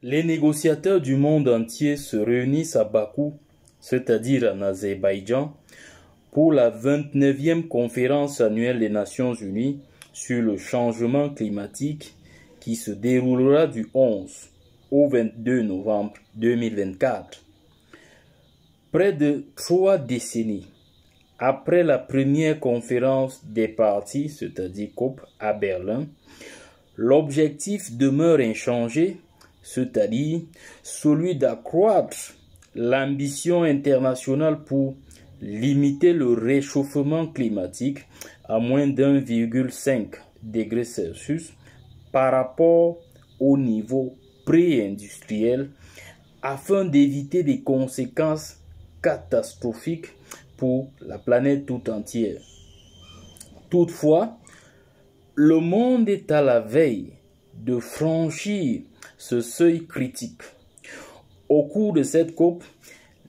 Les négociateurs du monde entier se réunissent à Bakou, c'est-à-dire en Azerbaïdjan, pour la 29e conférence annuelle des Nations Unies sur le changement climatique qui se déroulera du 11 au 22 novembre 2024. Près de 3 décennies après la première conférence des parties, c'est-à-dire COP, à Berlin, l'objectif demeure inchangé, c'est-à-dire celui d'accroître l'ambition internationale pour limiter le réchauffement climatique à moins d'1,5 degré Celsius par rapport au niveau pré-industriel afin d'éviter des conséquences catastrophiques pour la planète tout entière. Toutefois, le monde est à la veille de franchir ce seuil critique. Au cours de cette COP,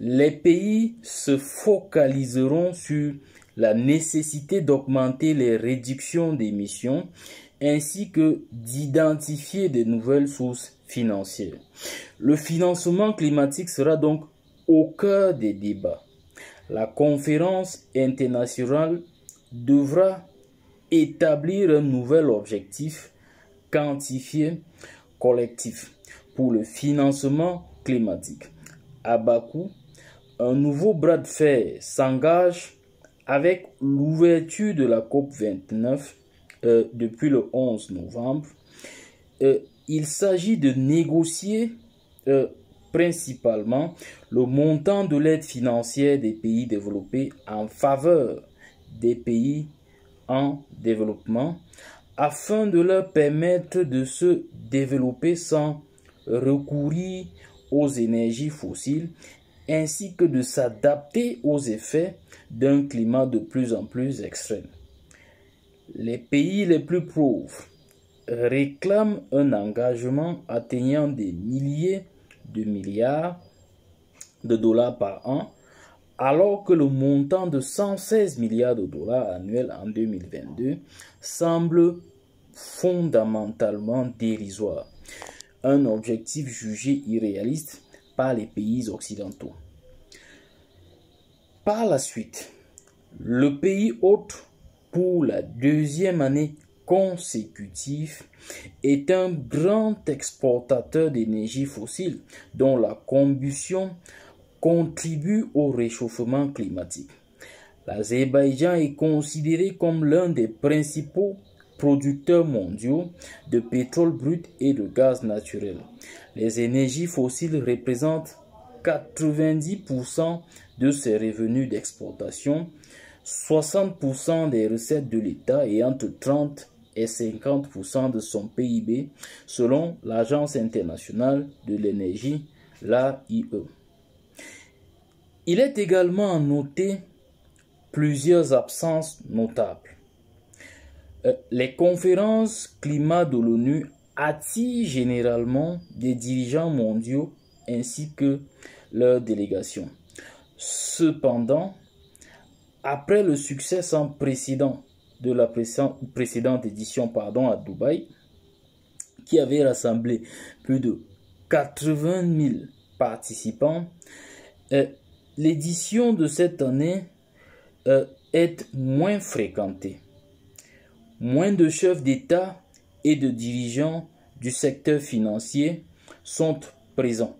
les pays se focaliseront sur la nécessité d'augmenter les réductions d'émissions ainsi que d'identifier de nouvelles sources financières. Le financement climatique sera donc au cœur des débats. La conférence internationale devra établir un nouvel objectif quantifié collectif pour le financement climatique. À Bakou, un nouveau bras de fer s'engage avec l'ouverture de la COP 29 depuis le 11 novembre. Il s'agit de négocier principalement le montant de l'aide financière des pays développés en faveur des pays en développement afin de leur permettre de se développer sans recourir aux énergies fossiles ainsi que de s'adapter aux effets d'un climat de plus en plus extrême. Les pays les plus pauvres réclament un engagement atteignant des milliers de milliards de dollars par an, alors que le montant de 116 milliards de dollars annuels en 2022 semble fondamentalement dérisoire, un objectif jugé irréaliste par les pays occidentaux. Par la suite, le pays hôte pour la deuxième année consécutive est un grand exportateur d'énergie fossile dont la combustion contribue au réchauffement climatique. L'Azerbaïdjan est considéré comme l'un des principaux producteurs mondiaux de pétrole brut et de gaz naturel. Les énergies fossiles représentent 90% de ses revenus d'exportation, 60% des recettes de l'État et entre 30 et 50% de son PIB, selon l'Agence internationale de l'énergie, l'AIE. Il est également à noter plusieurs absences notables. Les conférences climat de l'ONU attirent généralement des dirigeants mondiaux ainsi que leurs délégations. Cependant, après le succès sans précédent de la précédente édition à Dubaï, qui avait rassemblé plus de 80 000 participants, l'édition de cette année est moins fréquentée. Moins de chefs d'État et de dirigeants du secteur financier sont présents.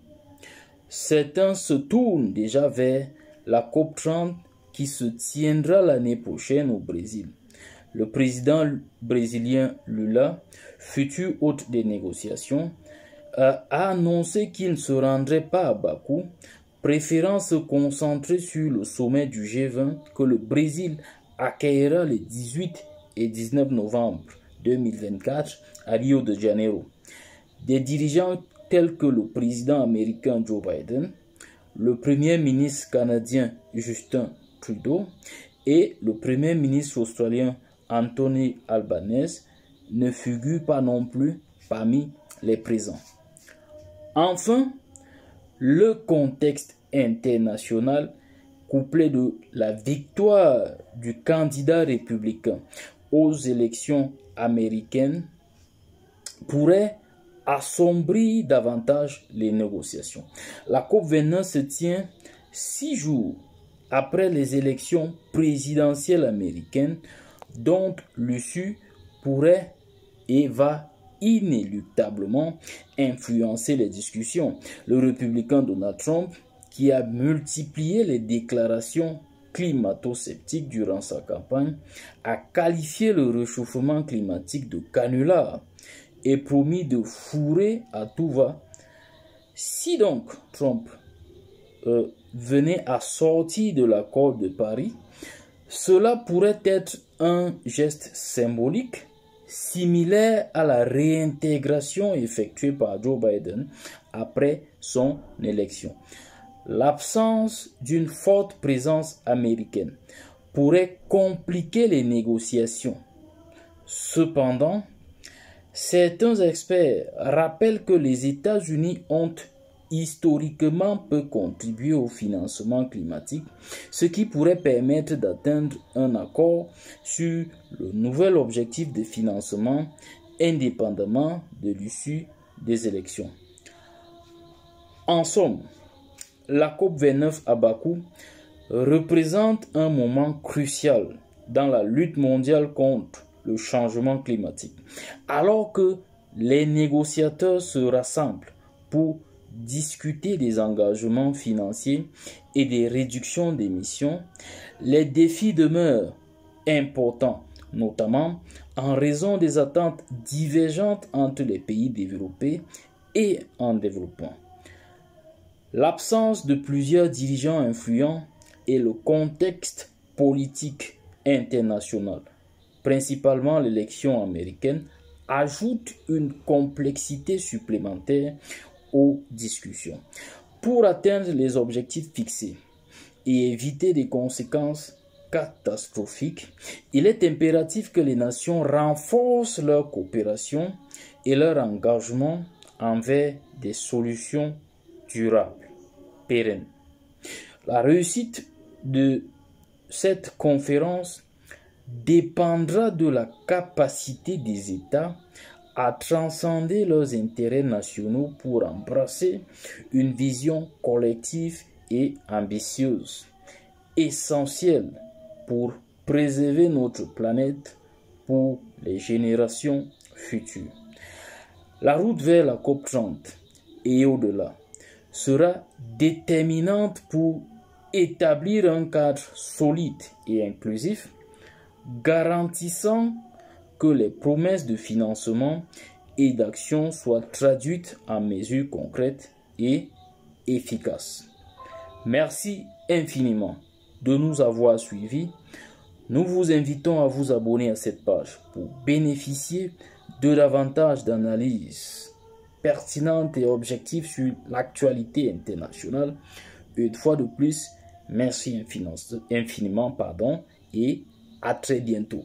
Certains se tournent déjà vers la COP 30 qui se tiendra l'année prochaine au Brésil. Le président brésilien Lula, futur hôte des négociations, a annoncé qu'il ne se rendrait pas à Bakou, préférant se concentrer sur le sommet du G20 que le Brésil accueillera les 18 et 19 novembre 2024 à Rio de Janeiro. Des dirigeants tels que le président américain Joe Biden, le premier ministre canadien Justin Trudeau et le premier ministre australien Anthony Albanese ne figurent pas non plus parmi les présents. Enfin, le contexte international couplé de la victoire du candidat républicain aux élections américaines pourrait assombrit davantage les négociations. La COP29 se tient 6 jours après les élections présidentielles américaines dont l'issue pourrait et va inéluctablement influencer les discussions. Le républicain Donald Trump, qui a multiplié les déclarations climato-sceptiques durant sa campagne, a qualifié le réchauffement climatique de canular et promis de fourrer à tout va. Si donc Trump venait à sortir de l'accord de Paris, cela pourrait être un geste symbolique similaire à la réintégration effectuée par Joe Biden après son élection. L'absence d'une forte présence américaine pourrait compliquer les négociations. Cependant, certains experts rappellent que les États-Unis ont historiquement peu contribué au financement climatique, ce qui pourrait permettre d'atteindre un accord sur le nouvel objectif de financement indépendamment de l'issue des élections. En somme, la COP29 à Bakou représente un moment crucial dans la lutte mondiale contre le changement climatique. Alors que les négociateurs se rassemblent pour discuter des engagements financiers et des réductions d'émissions, les défis demeurent importants, notamment en raison des attentes divergentes entre les pays développés et en développement. L'absence de plusieurs dirigeants influents et le contexte politique international, principalement l'élection américaine, ajoutent une complexité supplémentaire aux discussions. Pour atteindre les objectifs fixés et éviter des conséquences catastrophiques, il est impératif que les nations renforcent leur coopération et leur engagement envers des solutions durables, pérennes. La réussite de cette conférence dépendra de la capacité des États à transcender leurs intérêts nationaux pour embrasser une vision collective et ambitieuse, essentielle pour préserver notre planète pour les générations futures. La route vers la COP30 et au-delà sera déterminante pour établir un cadre solide et inclusif, garantissant que les promesses de financement et d'action soient traduites en mesures concrètes et efficaces. Merci infiniment de nous avoir suivis. Nous vous invitons à vous abonner à cette page pour bénéficier de davantage d'analyses pertinentes et objectives sur l'actualité internationale. Une fois de plus, merci infiniment et à très bientôt.